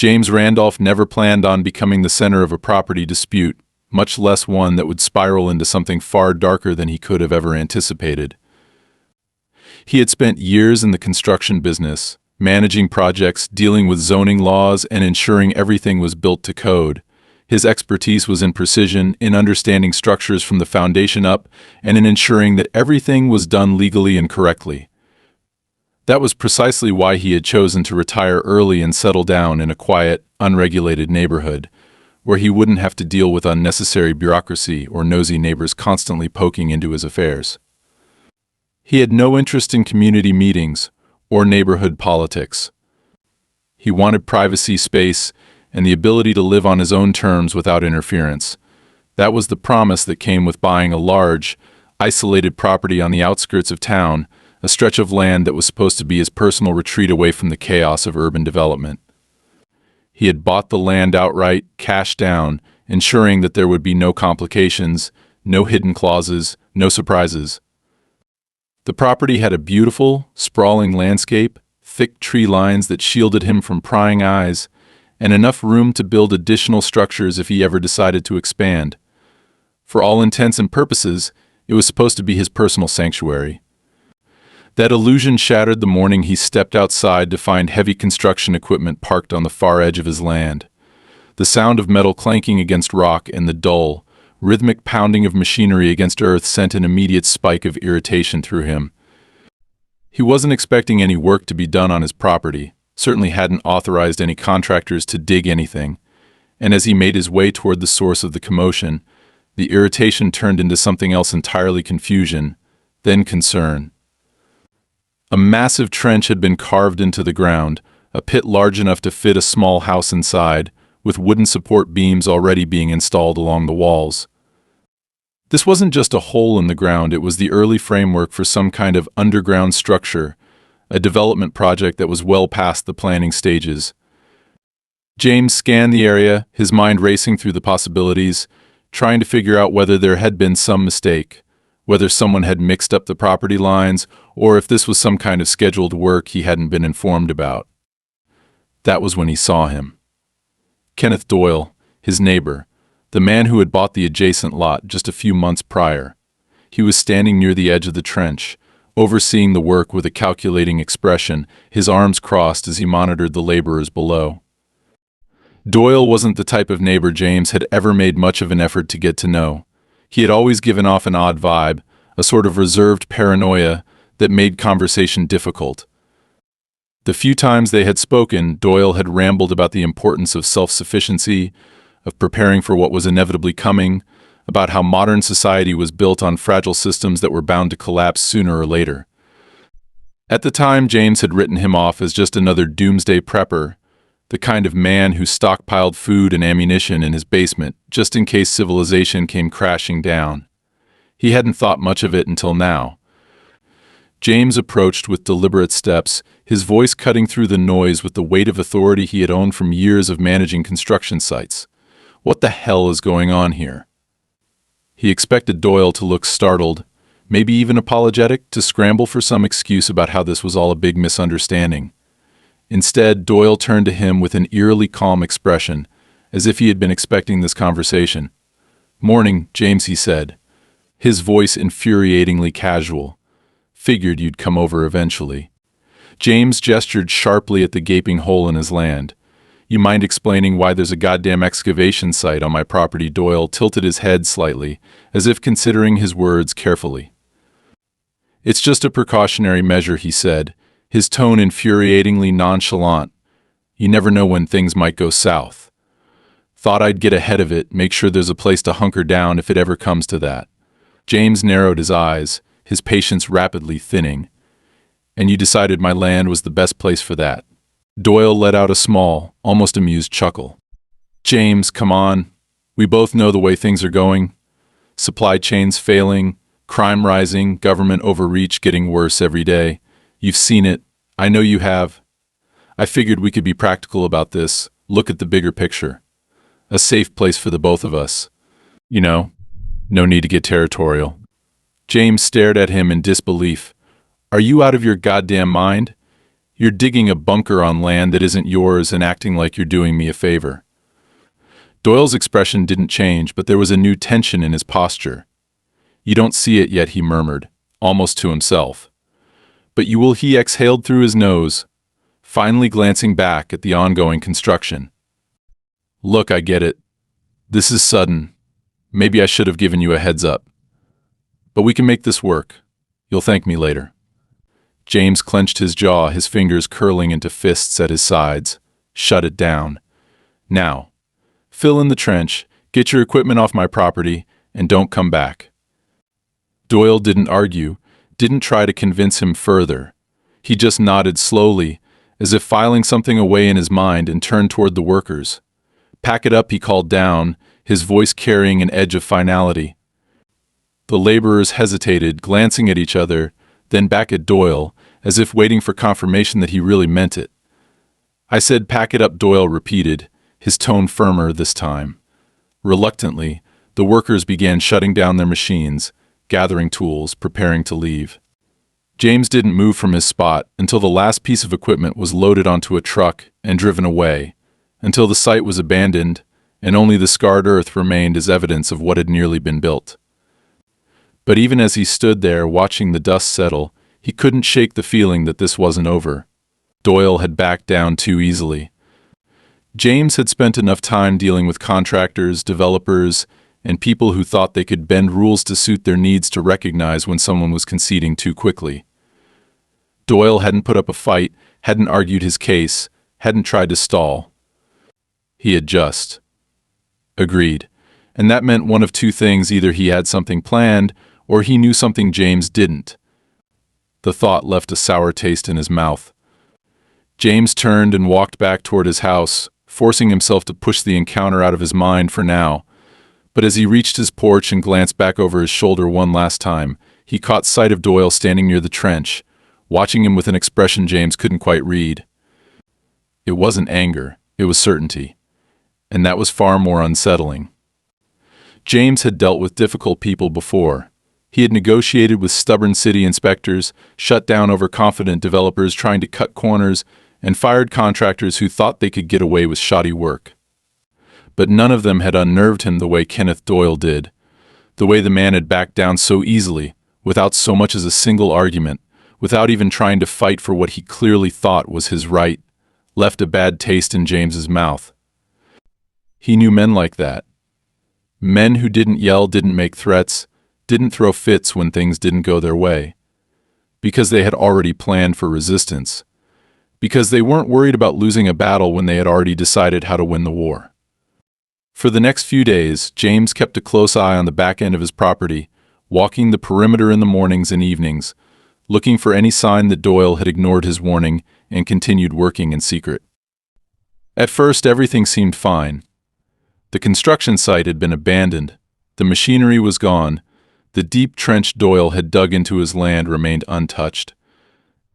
James Randolph never planned on becoming the center of a property dispute, much less one that would spiral into something far darker than he could have ever anticipated. He had spent years in the construction business, managing projects, dealing with zoning laws, and ensuring everything was built to code. His expertise was in precision, in understanding structures from the foundation up, and in ensuring that everything was done legally and correctly. That was precisely why he had chosen to retire early and settle down in a quiet, unregulated neighborhood, where he wouldn't have to deal with unnecessary bureaucracy or nosy neighbors constantly poking into his affairs. He had no interest in community meetings or neighborhood politics. He wanted privacy, space, and the ability to live on his own terms without interference. That was the promise that came with buying a large, isolated property on the outskirts of town, a stretch of land that was supposed to be his personal retreat away from the chaos of urban development. He had bought the land outright, cash down, ensuring that there would be no complications, no hidden clauses, no surprises. The property had a beautiful, sprawling landscape, thick tree lines that shielded him from prying eyes, and enough room to build additional structures if he ever decided to expand. For all intents and purposes, it was supposed to be his personal sanctuary. That illusion shattered the morning he stepped outside to find heavy construction equipment parked on the far edge of his land. The sound of metal clanking against rock and the dull, rhythmic pounding of machinery against earth sent an immediate spike of irritation through him. He wasn't expecting any work to be done on his property, certainly hadn't authorized any contractors to dig anything, and as he made his way toward the source of the commotion, the irritation turned into something else entirely: confusion, then concern. A massive trench had been carved into the ground, a pit large enough to fit a small house inside, with wooden support beams already being installed along the walls. This wasn't just a hole in the ground, it was the early framework for some kind of underground structure, a development project that was well past the planning stages. James scanned the area, his mind racing through the possibilities, trying to figure out whether there had been some mistake, whether someone had mixed up the property lines, or if this was some kind of scheduled work he hadn't been informed about. That was when he saw him. Kenneth Doyle, his neighbor, the man who had bought the adjacent lot just a few months prior. He was standing near the edge of the trench, overseeing the work with a calculating expression, his arms crossed as he monitored the laborers below. Doyle wasn't the type of neighbor James had ever made much of an effort to get to know. He had always given off an odd vibe, a sort of reserved paranoia that made conversation difficult. The few times they had spoken, Doyle had rambled about the importance of self-sufficiency, of preparing for what was inevitably coming, about how modern society was built on fragile systems that were bound to collapse sooner or later. At the time, James had written him off as just another doomsday prepper, the kind of man who stockpiled food and ammunition in his basement just in case civilization came crashing down. He hadn't thought much of it until now. James approached with deliberate steps, his voice cutting through the noise with the weight of authority he had owned from years of managing construction sites. What the hell is going on here? He expected Doyle to look startled, maybe even apologetic, to scramble for some excuse about how this was all a big misunderstanding. Instead, Doyle turned to him with an eerily calm expression, as if he had been expecting this conversation. "Morning, James," he said, his voice infuriatingly casual. "Figured you'd come over eventually." James gestured sharply at the gaping hole in his land. "You mind explaining why there's a goddamn excavation site on my property?" Doyle tilted his head slightly, as if considering his words carefully. "It's just a precautionary measure," he said, his tone infuriatingly nonchalant. "You never know when things might go south. Thought I'd get ahead of it, make sure there's a place to hunker down if it ever comes to that." James narrowed his eyes, his patience rapidly thinning. "And you decided my land was the best place for that?" Doyle let out a small, almost amused chuckle. "James, come on. We both know the way things are going. Supply chains failing, crime rising, government overreach getting worse every day. You've seen it. I know you have. I figured we could be practical about this, look at the bigger picture. A safe place for the both of us. You know, no need to get territorial." James stared at him in disbelief. "Are you out of your goddamn mind? You're digging a bunker on land that isn't yours and acting like you're doing me a favor." Doyle's expression didn't change, but there was a new tension in his posture. "You don't see it yet," he murmured, almost to himself. "But you will," he exhaled through his nose, finally glancing back at the ongoing construction. "Look, I get it. This is sudden. Maybe I should have given you a heads up. But we can make this work. You'll thank me later." James clenched his jaw, his fingers curling into fists at his sides. "Shut it down. Now, fill in the trench, get your equipment off my property, and don't come back." Doyle didn't argue, didn't try to convince him further. He just nodded slowly, as if filing something away in his mind, and turned toward the workers. "Pack it up," he called down, his voice carrying an edge of finality. The laborers hesitated, glancing at each other, then back at Doyle, as if waiting for confirmation that he really meant it. "I said pack it up," Doyle repeated, his tone firmer this time. Reluctantly, the workers began shutting down their machines, gathering tools, preparing to leave. James didn't move from his spot until the last piece of equipment was loaded onto a truck and driven away, until the site was abandoned and only the scarred earth remained as evidence of what had nearly been built. But even as he stood there watching the dust settle, he couldn't shake the feeling that this wasn't over. Doyle had backed down too easily. James had spent enough time dealing with contractors, developers, and people who thought they could bend rules to suit their needs to recognize when someone was conceding too quickly. Doyle hadn't put up a fight, hadn't argued his case, hadn't tried to stall. He had just agreed. And that meant one of two things: either he had something planned, or he knew something James didn't. The thought left a sour taste in his mouth. James turned and walked back toward his house, forcing himself to push the encounter out of his mind for now. But as he reached his porch and glanced back over his shoulder one last time, he caught sight of Doyle standing near the trench, watching him with an expression James couldn't quite read. It wasn't anger, it was certainty. And that was far more unsettling. James had dealt with difficult people before. He had negotiated with stubborn city inspectors, shut down overconfident developers trying to cut corners, and fired contractors who thought they could get away with shoddy work. But none of them had unnerved him the way Kenneth Doyle did, the way the man had backed down so easily, without so much as a single argument, without even trying to fight for what he clearly thought was his right, left a bad taste in James's mouth. He knew men like that. Men who didn't yell, didn't make threats, didn't throw fits when things didn't go their way. Because they had already planned for resistance. Because they weren't worried about losing a battle when they had already decided how to win the war. For the next few days, James kept a close eye on the back end of his property, walking the perimeter in the mornings and evenings, looking for any sign that Doyle had ignored his warning and continued working in secret. At first, everything seemed fine. The construction site had been abandoned, the machinery was gone, the deep trench Doyle had dug into his land remained untouched.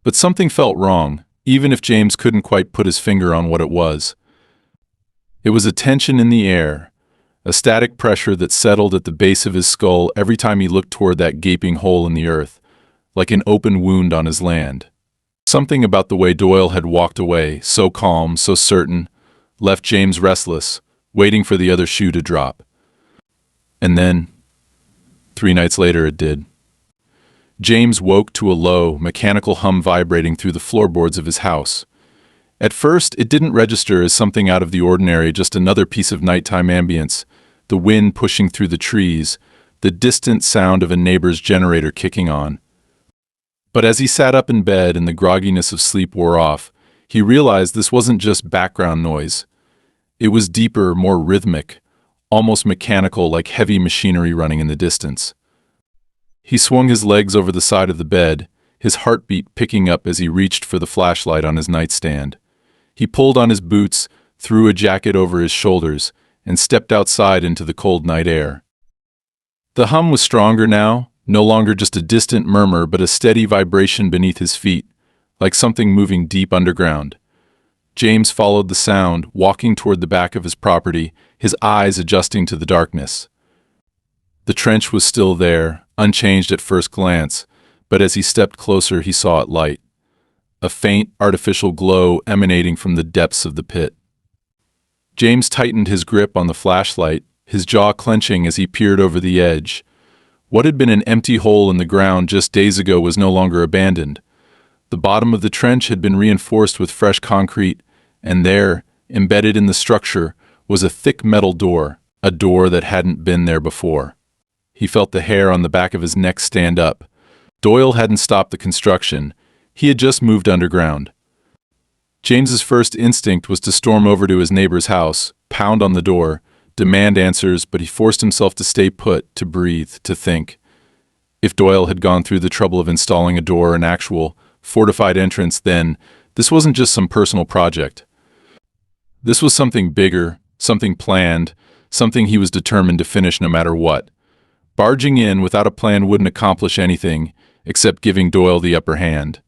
But something felt wrong, even if James couldn't quite put his finger on what it was. It was a tension in the air, a static pressure that settled at the base of his skull every time he looked toward that gaping hole in the earth, like an open wound on his land. Something about the way Doyle had walked away, so calm, so certain, left James restless, waiting for the other shoe to drop. And then, 3 nights later, it did. James woke to a low, mechanical hum vibrating through the floorboards of his house. At first, it didn't register as something out of the ordinary, just another piece of nighttime ambience, the wind pushing through the trees, the distant sound of a neighbor's generator kicking on. But as he sat up in bed and the grogginess of sleep wore off, he realized this wasn't just background noise. It was deeper, more rhythmic, almost mechanical, like heavy machinery running in the distance. He swung his legs over the side of the bed, his heartbeat picking up as he reached for the flashlight on his nightstand. He pulled on his boots, threw a jacket over his shoulders, and stepped outside into the cold night air. The hum was stronger now, no longer just a distant murmur but a steady vibration beneath his feet, like something moving deep underground. James followed the sound, walking toward the back of his property, his eyes adjusting to the darkness. The trench was still there, unchanged at first glance, but as he stepped closer he saw it light. a faint, artificial glow emanating from the depths of the pit. James tightened his grip on the flashlight, his jaw clenching as he peered over the edge. What had been an empty hole in the ground just days ago was no longer abandoned. The bottom of the trench had been reinforced with fresh concrete, and there, embedded in the structure, was a thick metal door, a door that hadn't been there before. He felt the hair on the back of his neck stand up. Doyle hadn't stopped the construction. He had just moved underground. James's first instinct was to storm over to his neighbor's house, pound on the door, demand answers, but he forced himself to stay put, to breathe, to think. If Doyle had gone through the trouble of installing a door, an actual, fortified entrance, then this wasn't just some personal project. This was something bigger, something planned, something he was determined to finish no matter what. Barging in without a plan wouldn't accomplish anything, except giving Doyle the upper hand.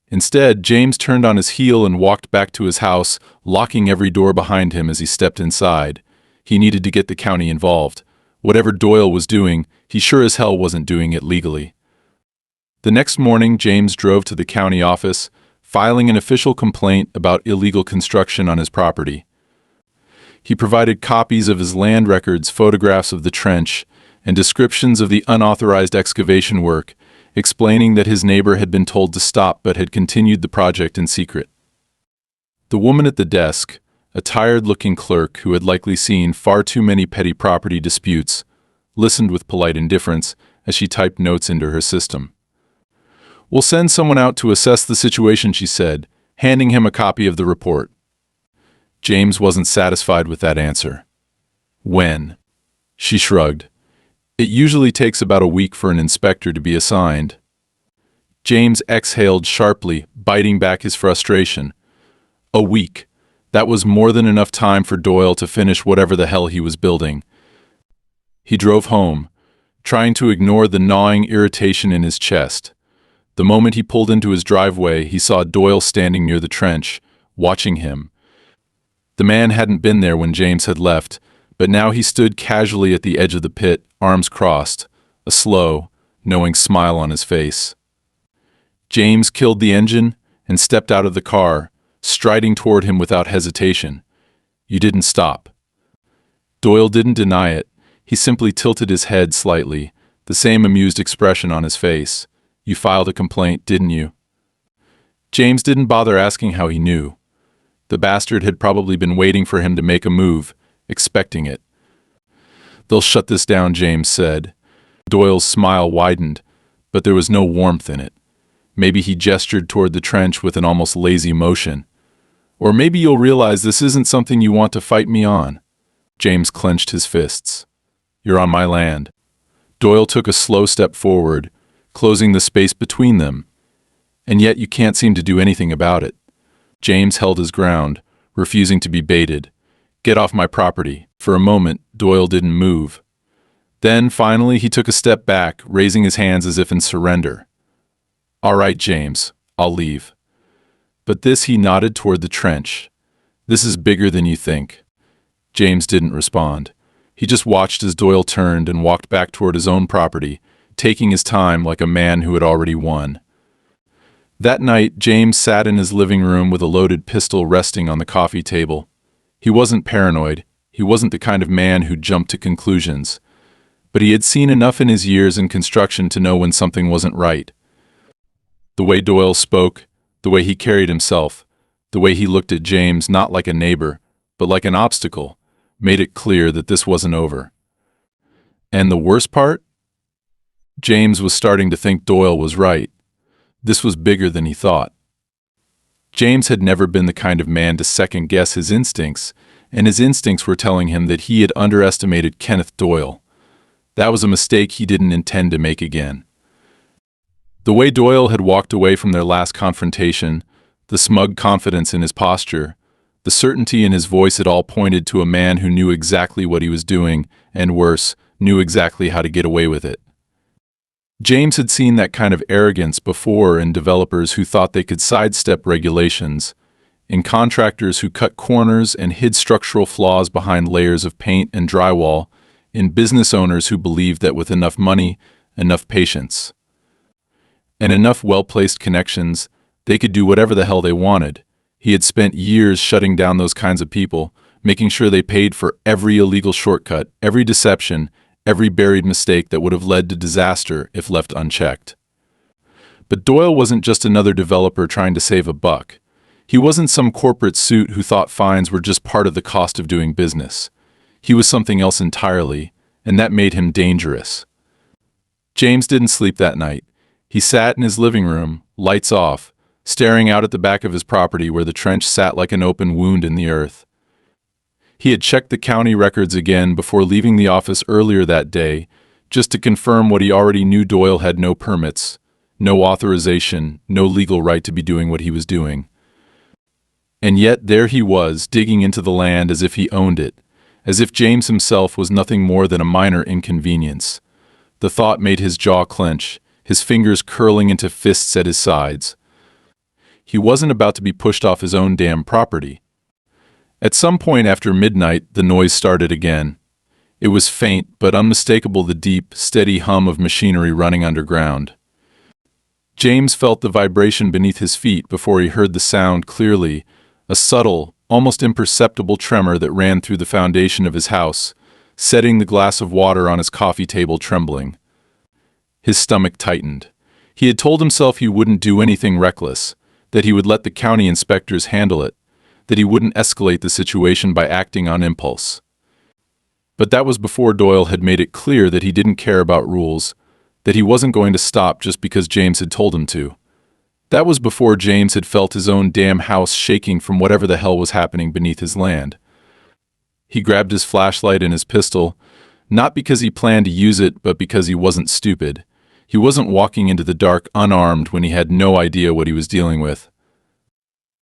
Instead, James turned on his heel and walked back to his house, locking every door behind him as he stepped inside. He needed to get the county involved. Whatever Doyle was doing, he sure as hell wasn't doing it legally. The next morning, James drove to the county office, filing an official complaint about illegal construction on his property. He provided copies of his land records, photographs of the trench, and descriptions of the unauthorized excavation work, explaining that his neighbor had been told to stop but had continued the project in secret. The woman at the desk, a tired-looking clerk who had likely seen far too many petty property disputes, listened with polite indifference as she typed notes into her system. "We'll send someone out to assess the situation," she said, handing him a copy of the report. James wasn't satisfied with that answer. "When?" She shrugged. "It usually takes about a week for an inspector to be assigned." James exhaled sharply, biting back his frustration. A week. That was more than enough time for Doyle to finish whatever the hell he was building. He drove home, trying to ignore the gnawing irritation in his chest. The moment he pulled into his driveway, he saw Doyle standing near the trench, watching him. The man hadn't been there when James had left, but now he stood casually at the edge of the pit, arms crossed, a slow, knowing smile on his face. James killed the engine and stepped out of the car, striding toward him without hesitation. "You didn't stop." Doyle didn't deny it. He simply tilted his head slightly, the same amused expression on his face. "You filed a complaint, didn't you?" James didn't bother asking how he knew. The bastard had probably been waiting for him to make a move, expecting it. "They'll shut this down," James said. Doyle's smile widened, but there was no warmth in it. Maybe he gestured toward the trench with an almost lazy motion. "Or maybe you'll realize this isn't something you want to fight me on." James clenched his fists. "You're on my land." Doyle took a slow step forward, closing the space between them. "And yet you can't seem to do anything about it." James held his ground, refusing to be baited. "Get off my property." For a moment, Doyle didn't move. Then, finally, he took a step back, raising his hands as if in surrender. "All right, James, I'll leave." But this he nodded toward the trench. "This is bigger than you think." James didn't respond. He just watched as Doyle turned and walked back toward his own property, taking his time like a man who had already won. That night, James sat in his living room with a loaded pistol resting on the coffee table. He wasn't paranoid. He wasn't the kind of man who jumped to conclusions. But he had seen enough in his years in construction to know when something wasn't right. The way Doyle spoke, the way he carried himself, the way he looked at James not like a neighbor, but like an obstacle, made it clear that this wasn't over. And the worst part? James was starting to think Doyle was right. This was bigger than he thought. James had never been the kind of man to second-guess his instincts, and his instincts were telling him that he had underestimated Kenneth Doyle. That was a mistake he didn't intend to make again. The way Doyle had walked away from their last confrontation, the smug confidence in his posture, the certainty in his voice, it all pointed to a man who knew exactly what he was doing, and worse, knew exactly how to get away with it. James had seen that kind of arrogance before in developers who thought they could sidestep regulations, in contractors who cut corners and hid structural flaws behind layers of paint and drywall, in business owners who believed that with enough money, enough patience, and enough well-placed connections, They could do whatever the hell they wanted. He had spent years shutting down those kinds of people, making sure they paid for every illegal shortcut, every deception, every buried mistake that would have led to disaster if left unchecked. But Doyle wasn't just another developer trying to save a buck. He wasn't some corporate suit who thought fines were just part of the cost of doing business. He was something else entirely, and that made him dangerous. James didn't sleep that night. He sat in his living room, lights off, staring out at the back of his property where the trench sat like an open wound in the earth. He had checked the county records again before leaving the office earlier that day, just to confirm what he already knew: Doyle had no permits, no authorization, no legal right to be doing what he was doing. And yet there he was, digging into the land as if he owned it, as if James himself was nothing more than a minor inconvenience. The thought made his jaw clench, his fingers curling into fists at his sides. He wasn't about to be pushed off his own damn property. At some point after midnight, the noise started again. It was faint, but unmistakable, the deep, steady hum of machinery running underground. James felt the vibration beneath his feet before he heard the sound clearly, a subtle, almost imperceptible tremor that ran through the foundation of his house, setting the glass of water on his coffee table trembling. His stomach tightened. He had told himself he wouldn't do anything reckless, that he would let the county inspectors handle it, that he wouldn't escalate the situation by acting on impulse. But that was before Doyle had made it clear that he didn't care about rules, that he wasn't going to stop just because James had told him to. That was before James had felt his own damn house shaking from whatever the hell was happening beneath his land. He grabbed his flashlight and his pistol, not because he planned to use it, but because he wasn't stupid. He wasn't walking into the dark unarmed when he had no idea what he was dealing with.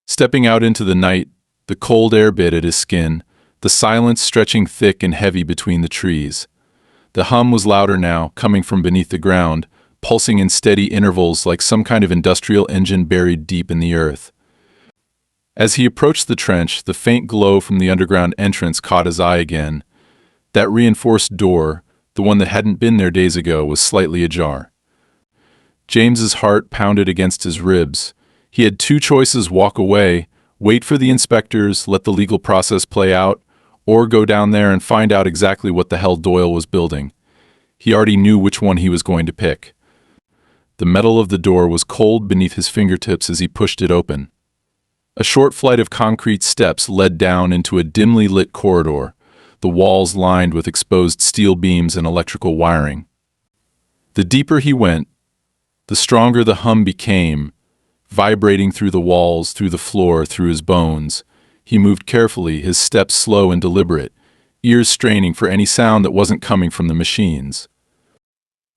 Stepping out into the night, the cold air bit at his skin, the silence stretching thick and heavy between the trees. The hum was louder now, coming from beneath the ground, pulsing in steady intervals like some kind of industrial engine buried deep in the earth. As he approached the trench, the faint glow from the underground entrance caught his eye again. That reinforced door, the one that hadn't been there days ago, was slightly ajar. James's heart pounded against his ribs. He had two choices: walk away, wait for the inspectors, let the legal process play out, or go down there and find out exactly what the hell Doyle was building. He already knew which one he was going to pick. The metal of the door was cold beneath his fingertips as he pushed it open. A short flight of concrete steps led down into a dimly lit corridor, the walls lined with exposed steel beams and electrical wiring. The deeper he went, the stronger the hum became, vibrating through the walls, through the floor, through his bones. He moved carefully, his steps slow and deliberate, ears straining for any sound that wasn't coming from the machines.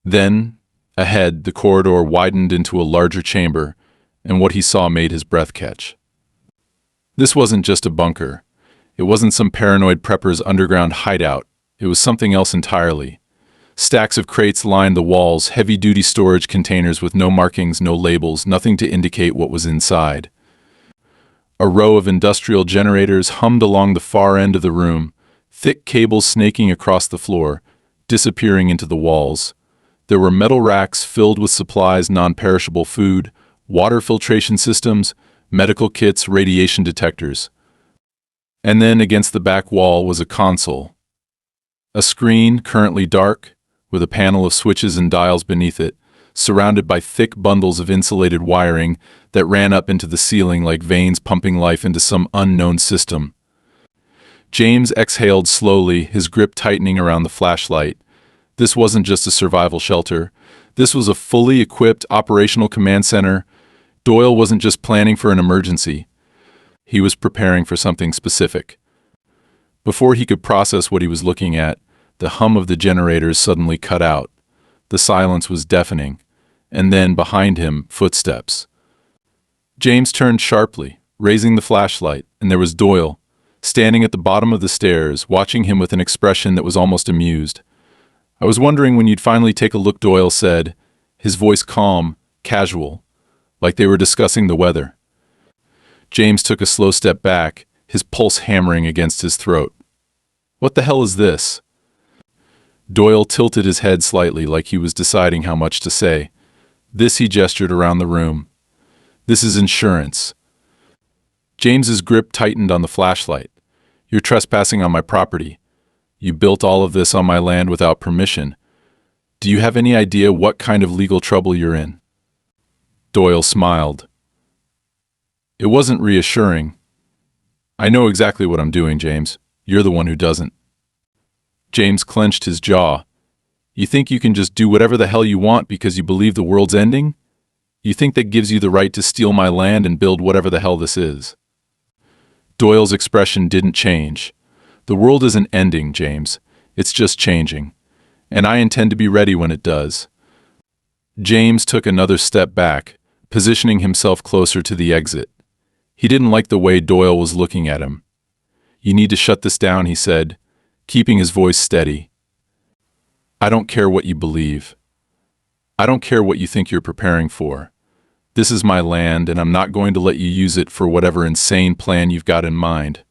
Then, ahead, the corridor widened into a larger chamber, and what he saw made his breath catch. This wasn't just a bunker. It wasn't some paranoid prepper's underground hideout. It was something else entirely. Stacks of crates lined the walls, heavy-duty storage containers with no markings, no labels, nothing to indicate what was inside. A row of industrial generators hummed along the far end of the room, thick cables snaking across the floor, disappearing into the walls. There were metal racks filled with supplies, non-perishable food, water filtration systems, medical kits, radiation detectors. And then against the back wall was a console. A screen, currently dark, with a panel of switches and dials beneath it, surrounded by thick bundles of insulated wiring that ran up into the ceiling like veins pumping life into some unknown system. James exhaled slowly, his grip tightening around the flashlight. This wasn't just a survival shelter. This was a fully equipped operational command center. Doyle wasn't just planning for an emergency. He was preparing for something specific. Before he could process what he was looking at, the hum of the generators suddenly cut out. The silence was deafening, and then, behind him, footsteps. James turned sharply, raising the flashlight, and there was Doyle, standing at the bottom of the stairs, watching him with an expression that was almost amused. "I was wondering when you'd finally take a look," Doyle said, his voice calm, casual, like they were discussing the weather. James took a slow step back, his pulse hammering against his throat. "What the hell is this?" Doyle tilted his head slightly like he was deciding how much to say. "This," he gestured around the room. This is insurance. James's grip tightened on the flashlight. You're trespassing on my property. You built all of this on my land without permission. Do you have any idea what kind of legal trouble you're in? Doyle smiled. It wasn't reassuring. I know exactly what I'm doing, James. You're the one who doesn't. James clenched his jaw. You think you can just do whatever the hell you want because you believe the world's ending? You think that gives you the right to steal my land and build whatever the hell this is? Doyle's expression didn't change. The world isn't ending, James. It's just changing. And I intend to be ready when it does. James took another step back, positioning himself closer to the exit. He didn't like the way Doyle was looking at him. You need to shut this down, he said, keeping his voice steady. I don't care what you believe. I don't care what you think you're preparing for. This is my land, and I'm not going to let you use it for whatever insane plan you've got in mind.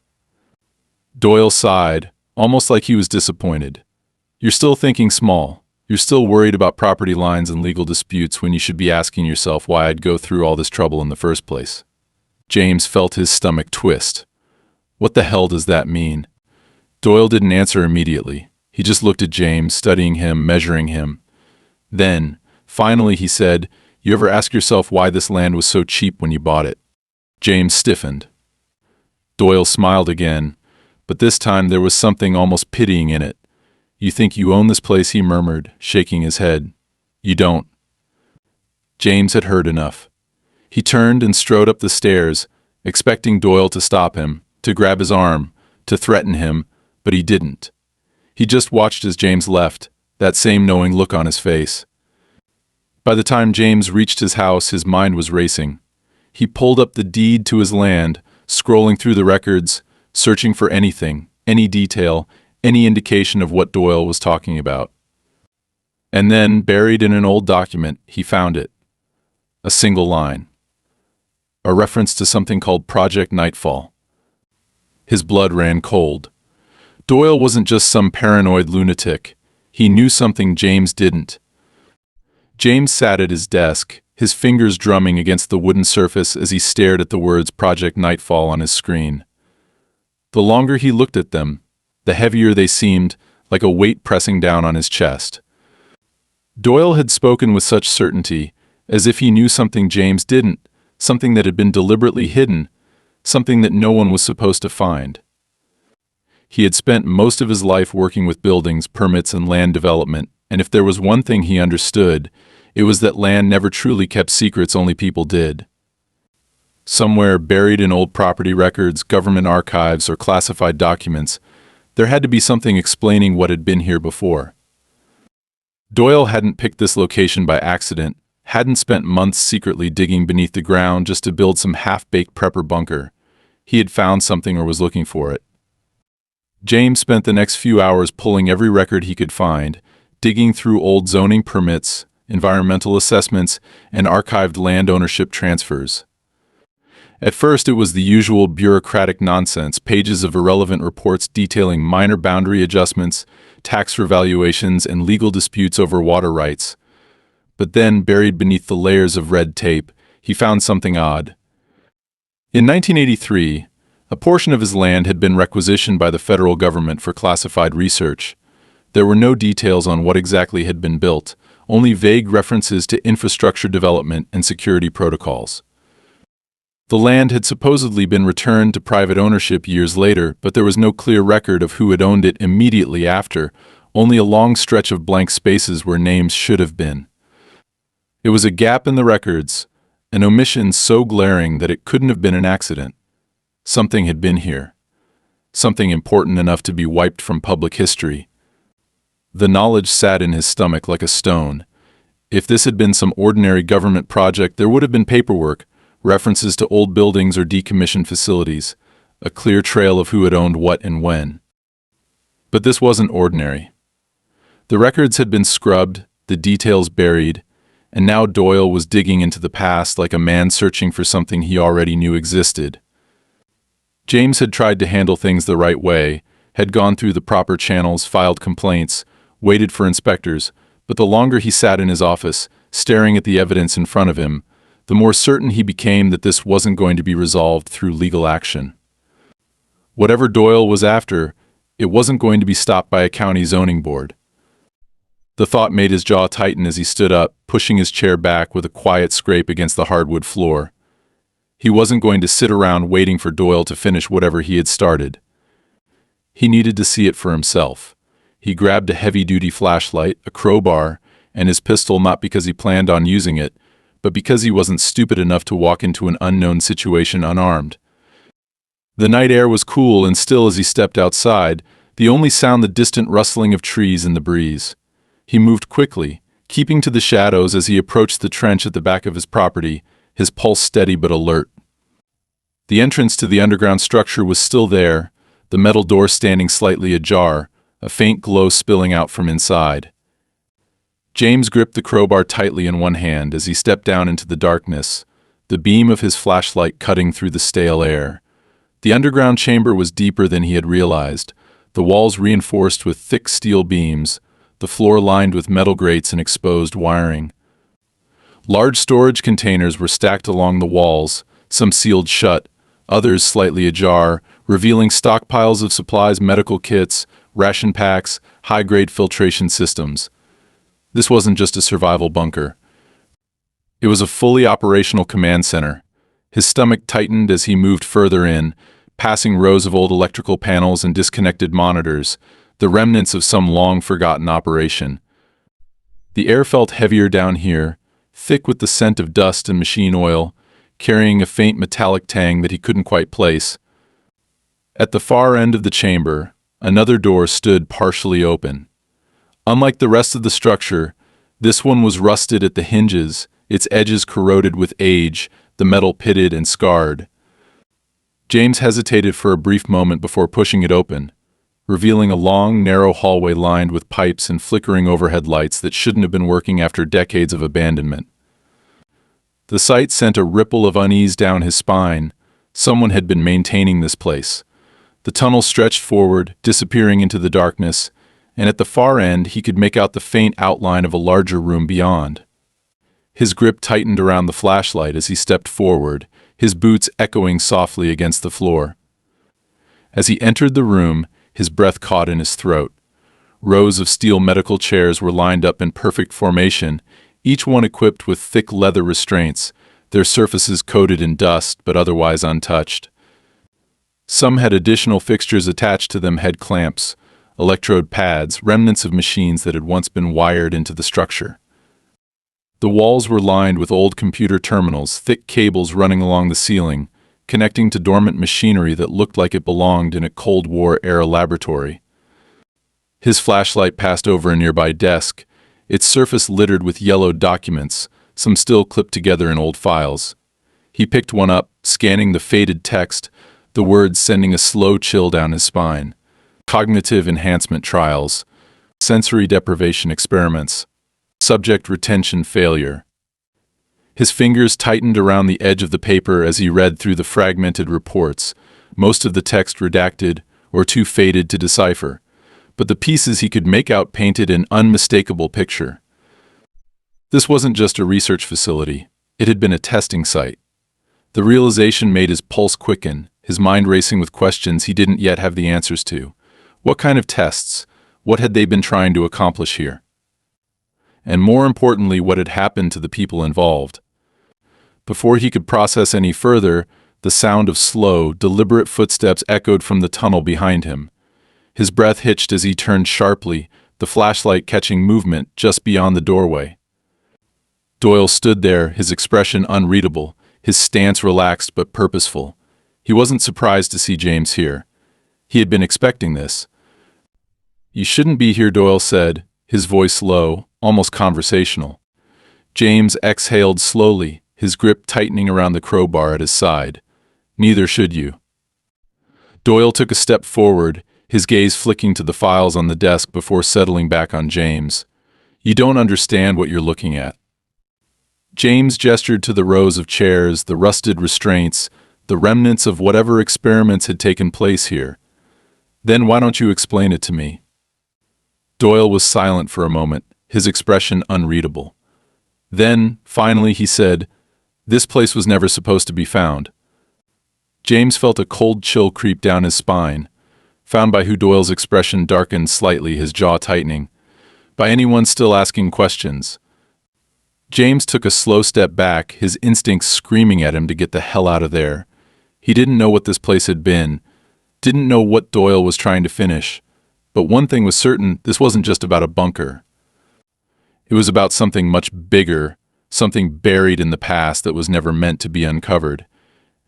Doyle sighed, almost like he was disappointed. You're still thinking small. You're still worried about property lines and legal disputes when you should be asking yourself why I'd go through all this trouble in the first place. James felt his stomach twist. What the hell does that mean? Doyle didn't answer immediately. He just looked at James, studying him, measuring him. Then, finally, he said, You ever ask yourself why this land was so cheap when you bought it? James stiffened. Doyle smiled again, but this time there was something almost pitying in it. You think you own this place, he murmured, shaking his head. You don't. James had heard enough. He turned and strode up the stairs, expecting Doyle to stop him, to grab his arm, to threaten him, but he didn't. He just watched as James left, that same knowing look on his face. By the time James reached his house, his mind was racing. He pulled up the deed to his land, scrolling through the records, searching for anything, any detail, any indication of what Doyle was talking about. And then, buried in an old document, he found it. A single line. A reference to something called Project Nightfall. His blood ran cold. Doyle wasn't just some paranoid lunatic. He knew something James didn't. James sat at his desk, his fingers drumming against the wooden surface as he stared at the words Project Nightfall on his screen. The longer he looked at them, the heavier they seemed, like a weight pressing down on his chest. Doyle had spoken with such certainty, as if he knew something James didn't, something that had been deliberately hidden, something that no one was supposed to find. He had spent most of his life working with buildings, permits, and land development, and if there was one thing he understood, it was that land never truly kept secrets only people did. Somewhere buried in old property records, government archives, or classified documents, there had to be something explaining what had been here before. Doyle hadn't picked this location by accident, hadn't spent months secretly digging beneath the ground just to build some half-baked prepper bunker. He had found something or was looking for it. James spent the next few hours pulling every record he could find, digging through old zoning permits, environmental assessments, and archived land ownership transfers. At first, it was the usual bureaucratic nonsense, pages of irrelevant reports detailing minor boundary adjustments, tax revaluations, and legal disputes over water rights. But then, buried beneath the layers of red tape, he found something odd. In 1983, a portion of his land had been requisitioned by the federal government for classified research. There were no details on what exactly had been built, only vague references to infrastructure development and security protocols. The land had supposedly been returned to private ownership years later, but there was no clear record of who had owned it immediately after, only a long stretch of blank spaces where names should have been. It was a gap in the records, an omission so glaring that it couldn't have been an accident. Something had been here. Something important enough to be wiped from public history. The knowledge sat in his stomach like a stone. If this had been some ordinary government project, there would have been paperwork, references to old buildings or decommissioned facilities, a clear trail of who had owned what and when. But this wasn't ordinary. The records had been scrubbed, the details buried, and now Doyle was digging into the past like a man searching for something he already knew existed. James had tried to handle things the right way, had gone through the proper channels, filed complaints, waited for inspectors, but the longer he sat in his office, staring at the evidence in front of him, the more certain he became that this wasn't going to be resolved through legal action. Whatever Doyle was after, it wasn't going to be stopped by a county zoning board. The thought made his jaw tighten as he stood up, pushing his chair back with a quiet scrape against the hardwood floor. He wasn't going to sit around waiting for Doyle to finish whatever he had started. He needed to see it for himself. He grabbed a heavy-duty flashlight, a crowbar, and his pistol not because he planned on using it, but because he wasn't stupid enough to walk into an unknown situation unarmed. The night air was cool and still as he stepped outside, the only sound the distant rustling of trees in the breeze. He moved quickly, keeping to the shadows as he approached the trench at the back of his property, his pulse steady but alert. The entrance to the underground structure was still there, the metal door standing slightly ajar, a faint glow spilling out from inside. James gripped the crowbar tightly in one hand as he stepped down into the darkness, the beam of his flashlight cutting through the stale air. The underground chamber was deeper than he had realized, the walls reinforced with thick steel beams, the floor lined with metal grates and exposed wiring. Large storage containers were stacked along the walls, some sealed shut, others slightly ajar, revealing stockpiles of supplies, medical kits, ration packs, high-grade filtration systems. This wasn't just a survival bunker. It was a fully operational command center. His stomach tightened as he moved further in, passing rows of old electrical panels and disconnected monitors, the remnants of some long-forgotten operation. The air felt heavier down here, thick with the scent of dust and machine oil, carrying a faint metallic tang that he couldn't quite place. At the far end of the chamber, another door stood partially open. Unlike the rest of the structure, this one was rusted at the hinges, its edges corroded with age, the metal pitted and scarred. James hesitated for a brief moment before pushing it open, revealing a long, narrow hallway lined with pipes and flickering overhead lights that shouldn't have been working after decades of abandonment. The sight sent a ripple of unease down his spine. Someone had been maintaining this place. The tunnel stretched forward, disappearing into the darkness, and at the far end he could make out the faint outline of a larger room beyond. His grip tightened around the flashlight as he stepped forward, his boots echoing softly against the floor. As he entered the room, his breath caught in his throat. Rows of steel medical chairs were lined up in perfect formation, each one equipped with thick leather restraints, their surfaces coated in dust but otherwise untouched. Some had additional fixtures attached to them, head clamps, electrode pads, remnants of machines that had once been wired into the structure. The walls were lined with old computer terminals, thick cables running along the ceiling, connecting to dormant machinery that looked like it belonged in a Cold War-era laboratory. His flashlight passed over a nearby desk, its surface littered with yellowed documents, some still clipped together in old files. He picked one up, scanning the faded text, the words sending a slow chill down his spine. Cognitive enhancement trials, sensory deprivation experiments, subject retention failure. His fingers tightened around the edge of the paper as he read through the fragmented reports, most of the text redacted or too faded to decipher, but the pieces he could make out painted an unmistakable picture. This wasn't just a research facility, it had been a testing site. The realization made his pulse quicken, his mind racing with questions he didn't yet have the answers to. What kind of tests? What had they been trying to accomplish here? And more importantly, what had happened to the people involved? Before he could process any further, the sound of slow, deliberate footsteps echoed from the tunnel behind him. His breath hitched as he turned sharply, the flashlight catching movement just beyond the doorway. Doyle stood there, his expression unreadable, his stance relaxed but purposeful. He wasn't surprised to see James here. He had been expecting this. "You shouldn't be here," Doyle said, his voice low, almost conversational. James exhaled slowly, his grip tightening around the crowbar at his side. "Neither should you." Doyle took a step forward, his gaze flicking to the files on the desk before settling back on James. "You don't understand what you're looking at." James gestured to the rows of chairs, the rusted restraints, the remnants of whatever experiments had taken place here. "Then why don't you explain it to me?" Doyle was silent for a moment, his expression unreadable. Then, finally, he said, This place was never supposed to be found. James felt a cold chill creep down his spine, found by who Doyle's expression darkened slightly, his jaw tightening. By anyone still asking questions. James took a slow step back, his instincts screaming at him to get the hell out of there. He didn't know what this place had been, didn't know what Doyle was trying to finish, but one thing was certain, this wasn't just about a bunker. It was about something much bigger, something buried in the past that was never meant to be uncovered,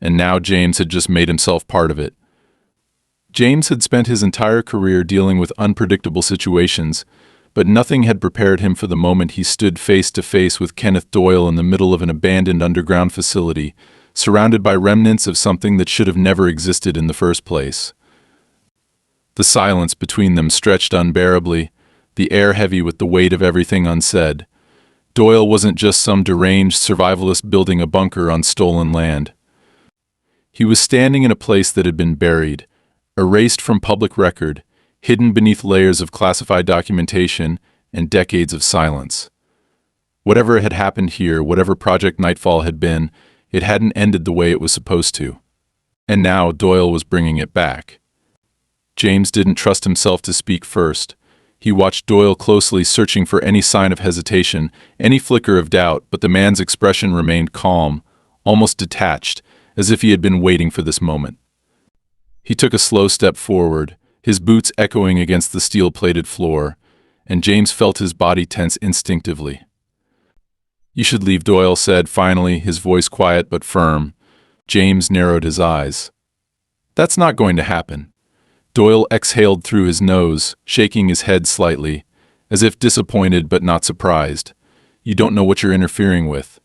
and now James had just made himself part of it. James had spent his entire career dealing with unpredictable situations, but nothing had prepared him for the moment he stood face to face with Kenneth Doyle in the middle of an abandoned underground facility, surrounded by remnants of something that should have never existed in the first place. The silence between them stretched unbearably, the air heavy with the weight of everything unsaid. Doyle wasn't just some deranged survivalist building a bunker on stolen land. He was standing in a place that had been buried, erased from public record, hidden beneath layers of classified documentation and decades of silence. Whatever had happened here, whatever Project Nightfall had been, it hadn't ended the way it was supposed to. And now Doyle was bringing it back. James didn't trust himself to speak first. He watched Doyle closely, searching for any sign of hesitation, any flicker of doubt, but the man's expression remained calm, almost detached, as if he had been waiting for this moment. He took a slow step forward, his boots echoing against the steel-plated floor, and James felt his body tense instinctively. "You should leave," Doyle said finally, his voice quiet but firm. James narrowed his eyes. "That's not going to happen." Doyle exhaled through his nose, shaking his head slightly, as if disappointed but not surprised. "You don't know what you're interfering with."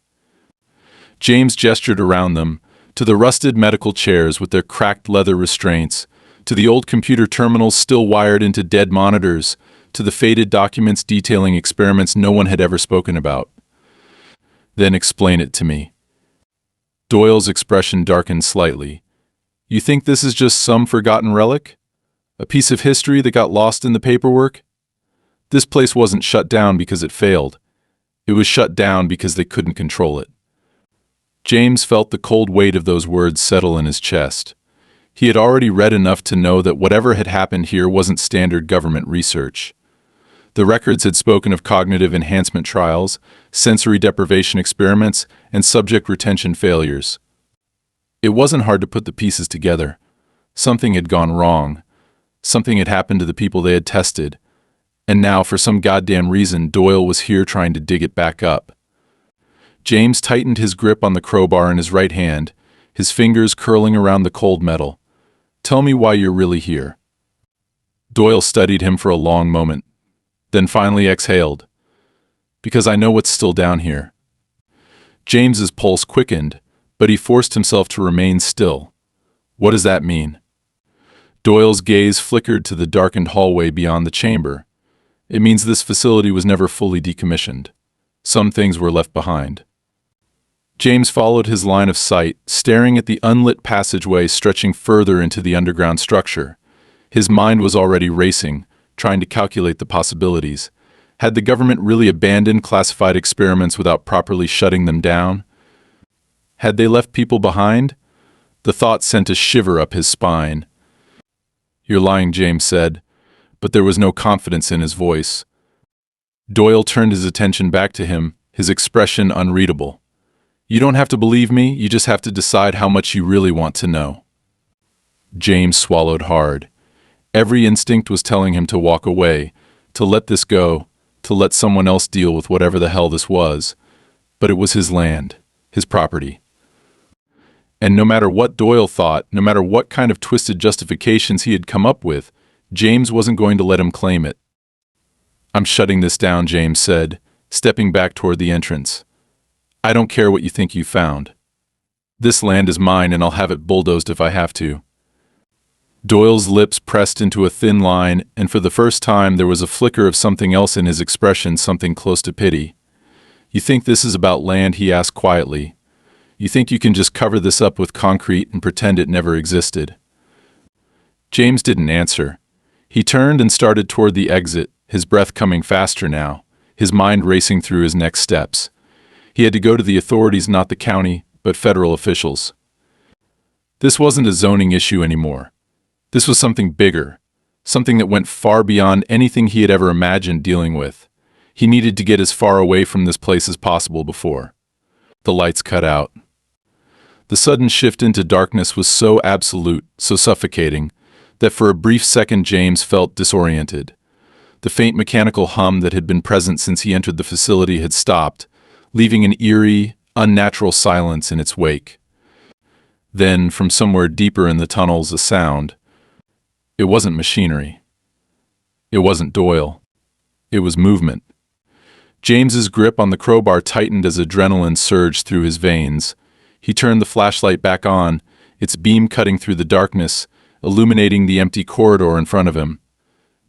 James gestured around them, to the rusted medical chairs with their cracked leather restraints, to the old computer terminals still wired into dead monitors, to the faded documents detailing experiments no one had ever spoken about. "Then explain it to me." Doyle's expression darkened slightly. "You think this is just some forgotten relic? A piece of history that got lost in the paperwork? This place wasn't shut down because it failed. It was shut down because they couldn't control it." James felt the cold weight of those words settle in his chest. He had already read enough to know that whatever had happened here wasn't standard government research. The records had spoken of cognitive enhancement trials, sensory deprivation experiments, and subject retention failures. It wasn't hard to put the pieces together. Something had gone wrong. Something had happened to the people they had tested. And now, for some goddamn reason, Doyle was here trying to dig it back up. James tightened his grip on the crowbar in his right hand, his fingers curling around the cold metal. "Tell me why you're really here." Doyle studied him for a long moment, then finally exhaled. "Because I know what's still down here." James's pulse quickened, but he forced himself to remain still. "What does that mean?" Doyle's gaze flickered to the darkened hallway beyond the chamber. "It means this facility was never fully decommissioned. Some things were left behind." James followed his line of sight, staring at the unlit passageway stretching further into the underground structure. His mind was already racing, trying to calculate the possibilities. Had the government really abandoned classified experiments without properly shutting them down? Had they left people behind? The thought sent a shiver up his spine. "You're lying," James said, but there was no confidence in his voice. Doyle turned his attention back to him, his expression unreadable. "You don't have to believe me, you just have to decide how much you really want to know." James swallowed hard. Every instinct was telling him to walk away, to let this go, to let someone else deal with whatever the hell this was. But it was his land, his property. And no matter what Doyle thought, no matter what kind of twisted justifications he had come up with, James wasn't going to let him claim it. "I'm shutting this down," James said, stepping back toward the entrance. "I don't care what you think you found. This land is mine and I'll have it bulldozed if I have to." Doyle's lips pressed into a thin line, and for the first time there was a flicker of something else in his expression, something close to pity. "You think this is about land?" he asked quietly. "You think you can just cover this up with concrete and pretend it never existed?" James didn't answer. He turned and started toward the exit, his breath coming faster now, his mind racing through his next steps. He had to go to the authorities, not the county, but federal officials. This wasn't a zoning issue anymore. This was something bigger, something that went far beyond anything he had ever imagined dealing with. He needed to get as far away from this place as possible before the lights cut out. The sudden shift into darkness was so absolute, so suffocating, that for a brief second James felt disoriented. The faint mechanical hum that had been present since he entered the facility had stopped, leaving an eerie, unnatural silence in its wake. Then, from somewhere deeper in the tunnels, a sound. It wasn't machinery. It wasn't Doyle. It was movement. James's grip on the crowbar tightened as adrenaline surged through his veins. He turned the flashlight back on, its beam cutting through the darkness, illuminating the empty corridor in front of him.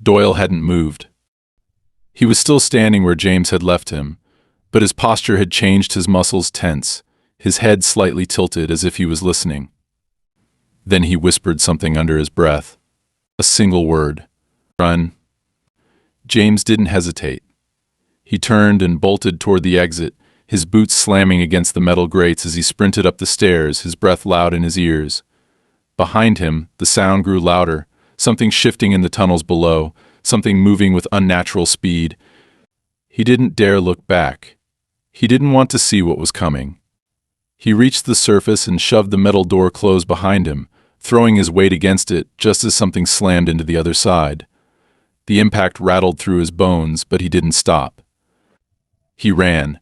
Doyle hadn't moved. He was still standing where James had left him, but his posture had changed, his muscles tense, his head slightly tilted as if he was listening. Then he whispered something under his breath. A single word. Run. James didn't hesitate. He turned and bolted toward the exit, his boots slamming against the metal grates as he sprinted up the stairs, his breath loud in his ears. Behind him, the sound grew louder, something shifting in the tunnels below, something moving with unnatural speed. He didn't dare look back. He didn't want to see what was coming. He reached the surface and shoved the metal door closed behind him, throwing his weight against it just as something slammed into the other side. The impact rattled through his bones, but he didn't stop. He ran.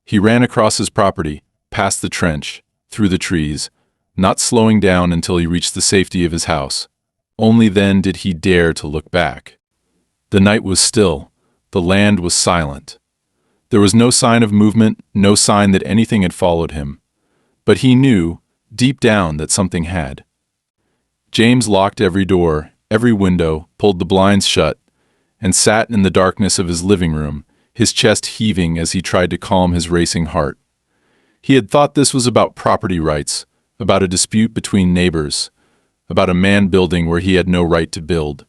He ran across his property, past the trench, through the trees, not slowing down until he reached the safety of his house. Only then did he dare to look back. The night was still. The land was silent. There was no sign of movement, no sign that anything had followed him. But he knew, deep down, that something had. James locked every door, every window, pulled the blinds shut, and sat in the darkness of his living room, his chest heaving as he tried to calm his racing heart. He had thought this was about property rights, about a dispute between neighbors, about a man building where he had no right to build.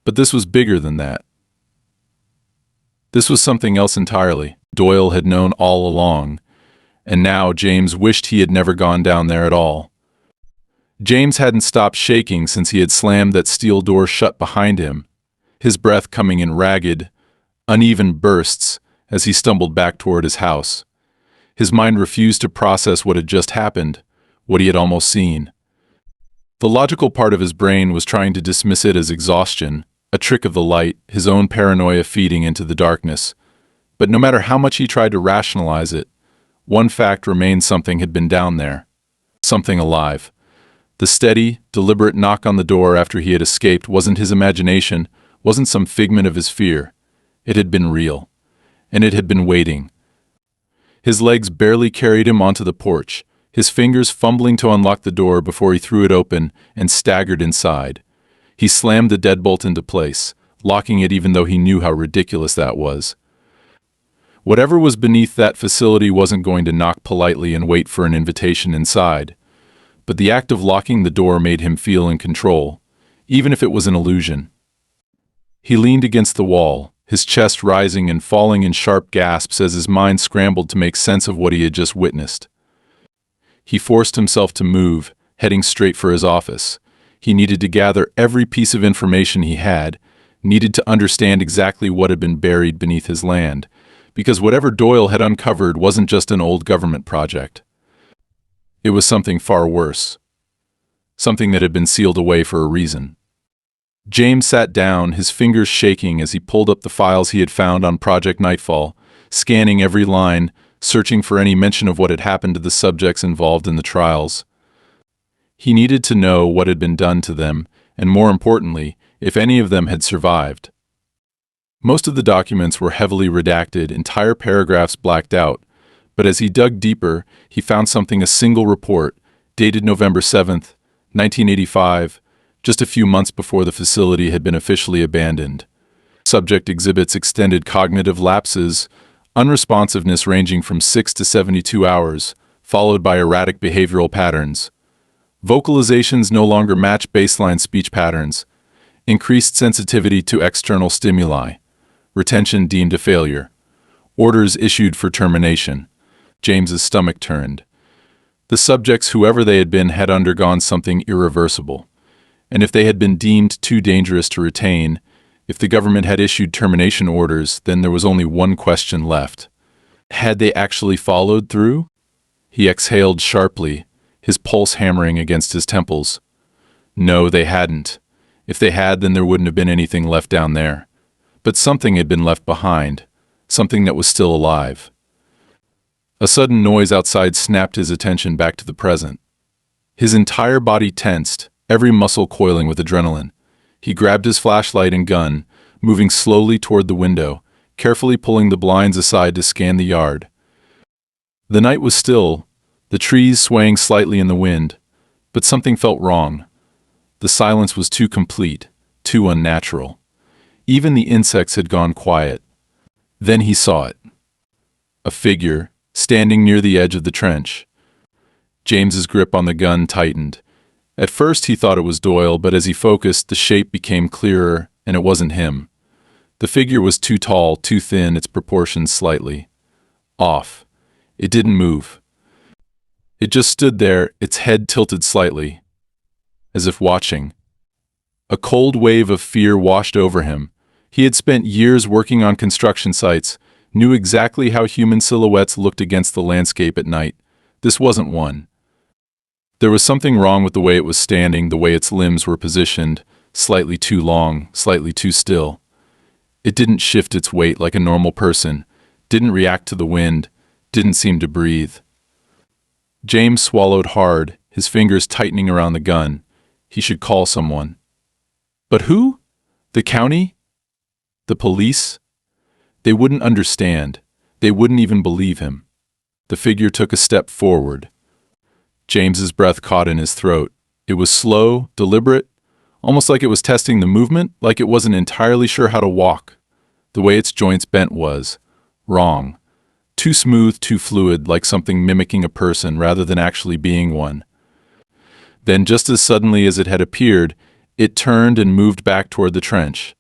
But this was bigger than that. This was something else entirely. Doyle had known all along, and now James wished he had never gone down there at all. James hadn't stopped shaking since he had slammed that steel door shut behind him, his breath coming in ragged, uneven bursts as he stumbled back toward his house. His mind refused to process what had just happened, what he had almost seen. The logical part of his brain was trying to dismiss it as exhaustion, a trick of the light, his own paranoia feeding into the darkness. But no matter how much he tried to rationalize it, one fact remained: something had been down there. Something alive. The steady, deliberate knock on the door after he had escaped wasn't his imagination, wasn't some figment of his fear. It had been real. And it had been waiting. His legs barely carried him onto the porch, his fingers fumbling to unlock the door before he threw it open and staggered inside. He slammed the deadbolt into place, locking it even though he knew how ridiculous that was. Whatever was beneath that facility wasn't going to knock politely and wait for an invitation inside. But the act of locking the door made him feel in control, even if it was an illusion. He leaned against the wall, his chest rising and falling in sharp gasps as his mind scrambled to make sense of what he had just witnessed. He forced himself to move, heading straight for his office. He needed to gather every piece of information he had, needed to understand exactly what had been buried beneath his land, because whatever Doyle had uncovered wasn't just an old government project. It was something far worse. Something that had been sealed away for a reason. James sat down, his fingers shaking as he pulled up the files he had found on Project Nightfall, scanning every line, searching for any mention of what had happened to the subjects involved in the trials. He needed to know what had been done to them, and more importantly, if any of them had survived. Most of the documents were heavily redacted, entire paragraphs blacked out, but as he dug deeper, he found something: a single report, dated November 7th, 1985, just a few months before the facility had been officially abandoned. Subject exhibits extended cognitive lapses, unresponsiveness ranging from 6 to 72 hours, followed by erratic behavioral patterns. Vocalizations no longer match baseline speech patterns. Increased sensitivity to external stimuli. Retention deemed a failure. Orders issued for termination. James's stomach turned. The subjects, whoever they had been, had undergone something irreversible. And if they had been deemed too dangerous to retain, if the government had issued termination orders, then there was only one question left. Had they actually followed through? He exhaled sharply, his pulse hammering against his temples. No, they hadn't. If they had, then there wouldn't have been anything left down there. But something had been left behind, something that was still alive. A sudden noise outside snapped his attention back to the present. His entire body tensed, every muscle coiling with adrenaline. He grabbed his flashlight and gun, moving slowly toward the window, carefully pulling the blinds aside to scan the yard. The night was still, the trees swaying slightly in the wind, but something felt wrong. The silence was too complete, too unnatural. Even the insects had gone quiet. Then he saw it. A figure, standing near the edge of the trench. James's grip on the gun tightened. At first he thought it was Doyle, but as he focused, the shape became clearer, and it wasn't him. The figure was too tall, too thin, its proportions slightly off. It didn't move. It just stood there, its head tilted slightly, as if watching. A cold wave of fear washed over him. He had spent years working on construction sites, knew exactly how human silhouettes looked against the landscape at night. This wasn't one. There was something wrong with the way it was standing, the way its limbs were positioned, slightly too long, slightly too still. It didn't shift its weight like a normal person, didn't react to the wind, didn't seem to breathe. James swallowed hard, his fingers tightening around the gun. He should call someone. But who? The county? The police? They wouldn't understand. They wouldn't even believe him. The figure took a step forward. James's breath caught in his throat. It was slow, deliberate, almost like it was testing the movement, like it wasn't entirely sure how to walk. The way its joints bent was wrong. Too smooth, too fluid, like something mimicking a person rather than actually being one. Then, just as suddenly as it had appeared, it turned and moved back toward the trench.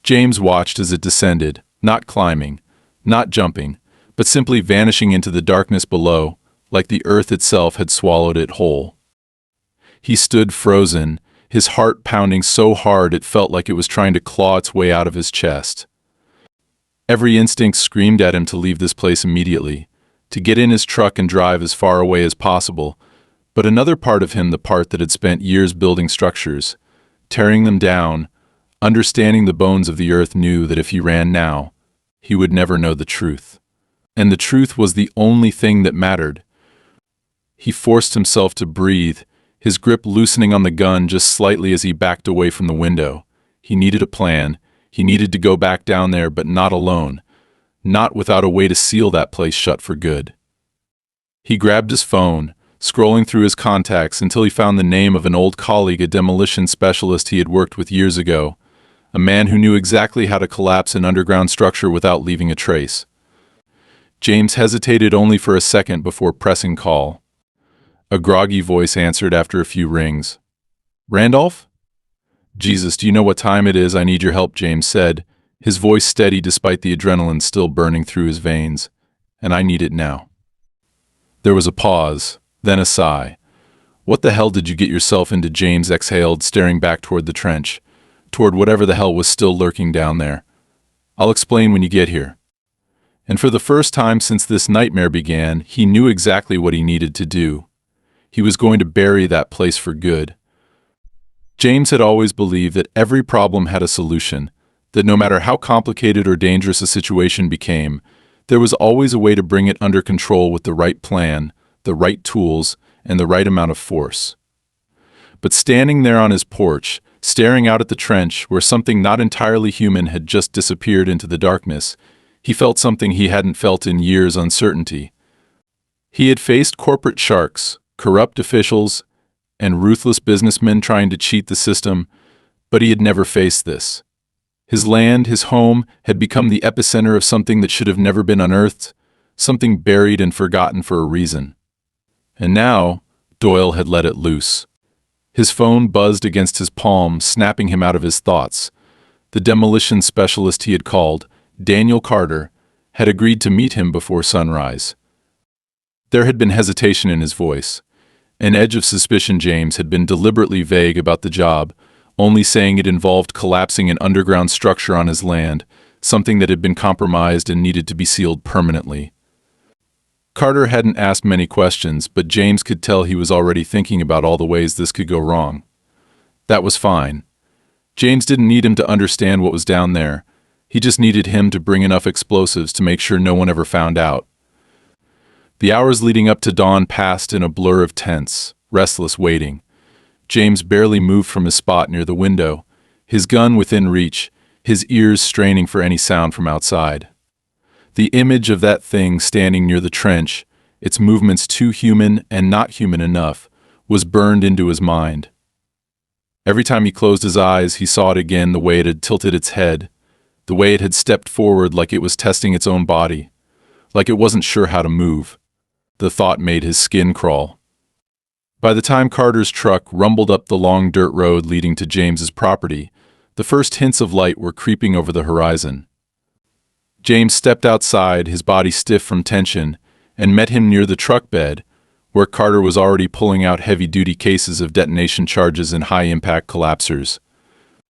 James watched as it descended, not climbing, not jumping, but simply vanishing into the darkness below, like the earth itself had swallowed it whole. He stood frozen, his heart pounding so hard it felt like it was trying to claw its way out of his chest. Every instinct screamed at him to leave this place immediately, to get in his truck and drive as far away as possible, but another part of him, the part that had spent years building structures, tearing them down, understanding the bones of the earth, knew that if he ran now, he would never know the truth. And the truth was the only thing that mattered. He forced himself to breathe, his grip loosening on the gun just slightly as he backed away from the window. He needed a plan. He needed to go back down there, but not alone, not without a way to seal that place shut for good. He grabbed his phone, scrolling through his contacts until he found the name of an old colleague, a demolition specialist he had worked with years ago, a man who knew exactly how to collapse an underground structure without leaving a trace. James hesitated only for a second before pressing call. A groggy voice answered after a few rings. "Randolph?" "Jesus, do you know what time it is? I need your help," James said, his voice steady despite the adrenaline still burning through his veins. "And I need it now." There was a pause, then a sigh. "What the hell did you get yourself into?" James exhaled, staring back toward the trench, toward whatever the hell was still lurking down there. "I'll explain when you get here." And for the first time since this nightmare began, he knew exactly what he needed to do. He was going to bury that place for good. James had always believed that every problem had a solution, that no matter how complicated or dangerous a situation became, there was always a way to bring it under control with the right plan, the right tools, and the right amount of force. But standing there on his porch, staring out at the trench where something not entirely human had just disappeared into the darkness, he felt something he hadn't felt in years: uncertainty. He had faced corporate sharks, corrupt officials, and ruthless businessmen trying to cheat the system, but he had never faced this. His land, his home, had become the epicenter of something that should have never been unearthed, something buried and forgotten for a reason. And now, Doyle had let it loose. His phone buzzed against his palm, snapping him out of his thoughts. The demolition specialist he had called, Daniel Carter, had agreed to meet him before sunrise. There had been hesitation in his voice. An edge of suspicion. James had been deliberately vague about the job, only saying it involved collapsing an underground structure on his land, something that had been compromised and needed to be sealed permanently. Carter hadn't asked many questions, but James could tell he was already thinking about all the ways this could go wrong. That was fine. James didn't need him to understand what was down there. He just needed him to bring enough explosives to make sure no one ever found out. The hours leading up to dawn passed in a blur of tense, restless waiting. James barely moved from his spot near the window, his gun within reach, his ears straining for any sound from outside. The image of that thing standing near the trench, its movements too human and not human enough, was burned into his mind. Every time he closed his eyes, he saw it again, the way it had tilted its head, the way it had stepped forward like it was testing its own body, like it wasn't sure how to move. The thought made his skin crawl. By the time Carter's truck rumbled up the long dirt road leading to James's property, the first hints of light were creeping over the horizon. James stepped outside, his body stiff from tension, and met him near the truck bed, where Carter was already pulling out heavy-duty cases of detonation charges and high-impact collapsers.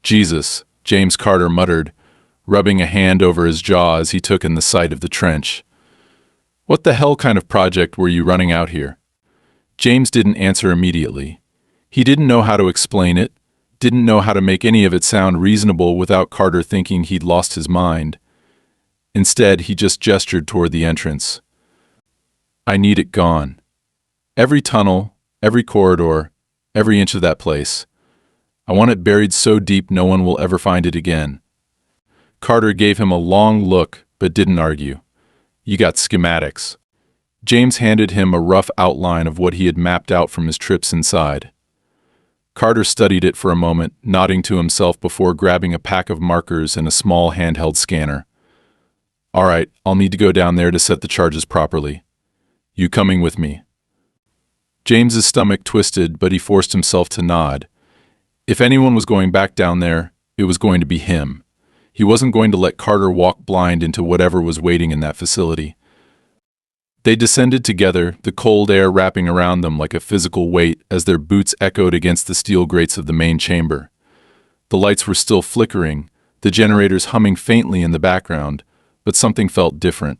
"Jesus," James Carter muttered, rubbing a hand over his jaw as he took in the sight of the trench. "What the hell kind of project were you running out here?" James didn't answer immediately. He didn't know how to explain it, didn't know how to make any of it sound reasonable without Carter thinking he'd lost his mind. Instead, he just gestured toward the entrance. "I need it gone. Every tunnel, every corridor, every inch of that place. I want it buried so deep no one will ever find it again." Carter gave him a long look, but didn't argue. "You got schematics." James handed him a rough outline of what he had mapped out from his trips inside. Carter studied it for a moment, nodding to himself before grabbing a pack of markers and a small handheld scanner. "All right, I'll need to go down there to set the charges properly. You coming with me?" James's stomach twisted, but he forced himself to nod. If anyone was going back down there, it was going to be him. He wasn't going to let Carter walk blind into whatever was waiting in that facility. They descended together, the cold air wrapping around them like a physical weight as their boots echoed against the steel grates of the main chamber. The lights were still flickering, the generators humming faintly in the background, but something felt different.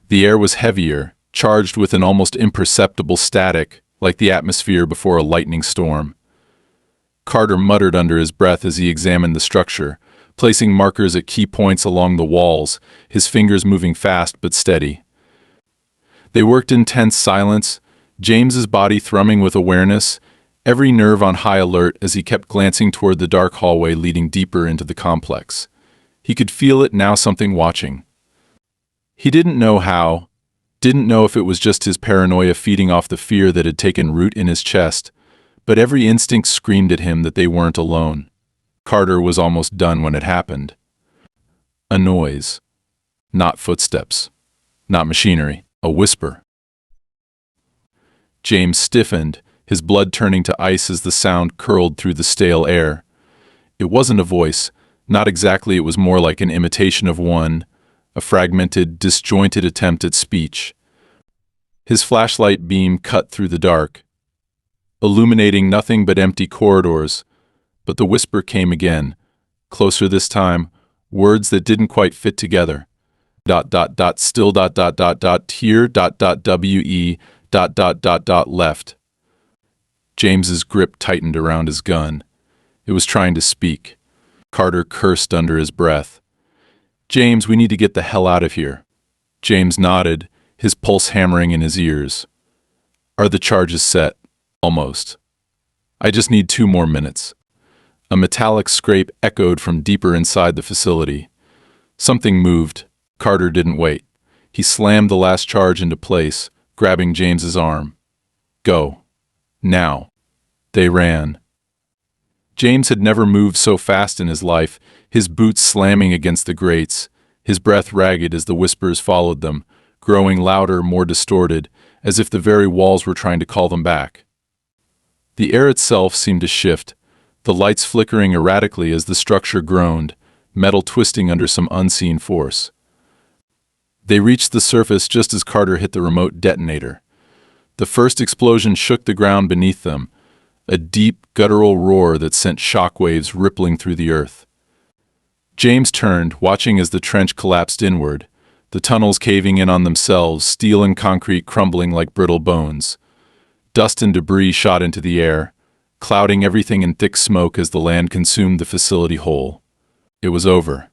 The air was heavier, charged with an almost imperceptible static, like the atmosphere before a lightning storm. Carter muttered under his breath as he examined the structure, placing markers at key points along the walls, his fingers moving fast but steady. They worked in tense silence, James's body thrumming with awareness, every nerve on high alert as he kept glancing toward the dark hallway leading deeper into the complex. He could feel it now, something watching. He didn't know how, didn't know if it was just his paranoia feeding off the fear that had taken root in his chest, but every instinct screamed at him that they weren't alone. Carter was almost done when it happened. A noise. Not footsteps. Not machinery. A whisper. James stiffened, his blood turning to ice as the sound curled through the stale air. It wasn't a voice. Not exactly. It was more like an imitation of one, a fragmented, disjointed attempt at speech. His flashlight beam cut through the dark, illuminating nothing but empty corridors, but the whisper came again, closer this time, words that didn't quite fit together. ... still ... here ... we ... left. James's grip tightened around his gun. It was trying to speak. Carter cursed under his breath. "James, we need to get the hell out of here." James nodded, his pulse hammering in his ears. "Are the charges set?" "Almost. I just need 2 more minutes." A metallic scrape echoed from deeper inside the facility. Something moved. Carter didn't wait. He slammed the last charge into place, grabbing James's arm. "Go. Now." They ran. James had never moved so fast in his life, his boots slamming against the grates, his breath ragged as the whispers followed them, growing louder, more distorted, as if the very walls were trying to call them back. The air itself seemed to shift, the lights flickering erratically as the structure groaned, metal twisting under some unseen force. They reached the surface just as Carter hit the remote detonator. The first explosion shook the ground beneath them, a deep, guttural roar that sent shockwaves rippling through the earth. James turned, watching as the trench collapsed inward, the tunnels caving in on themselves, steel and concrete crumbling like brittle bones. Dust and debris shot into the air, clouding everything in thick smoke as the land consumed the facility whole. It was over.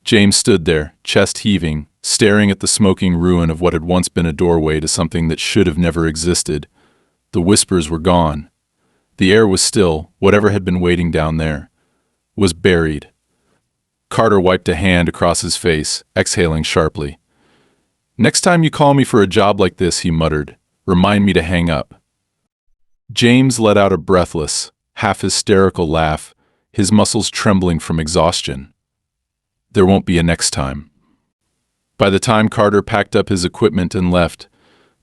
James stood there, chest heaving, staring at the smoking ruin of what had once been a doorway to something that should have never existed. The whispers were gone. The air was still. Whatever had been waiting down there was buried. Carter wiped a hand across his face, exhaling sharply. "Next time you call me for a job like this," he muttered, "remind me to hang up." James let out a breathless, half-hysterical laugh, his muscles trembling from exhaustion. There won't be a next time. By the time Carter packed up his equipment and left,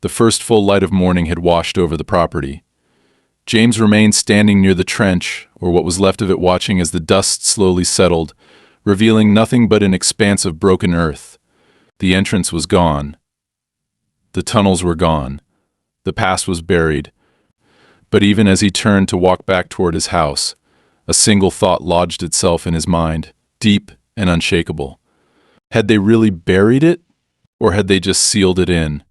the first full light of morning had washed over the property. James remained standing near the trench, or what was left of it, watching as the dust slowly settled, revealing nothing but an expanse of broken earth. The entrance was gone. The tunnels were gone. The past was buried. But even as he turned to walk back toward his house, a single thought lodged itself in his mind, deep and unshakable. Had they really buried it, or had they just sealed it in,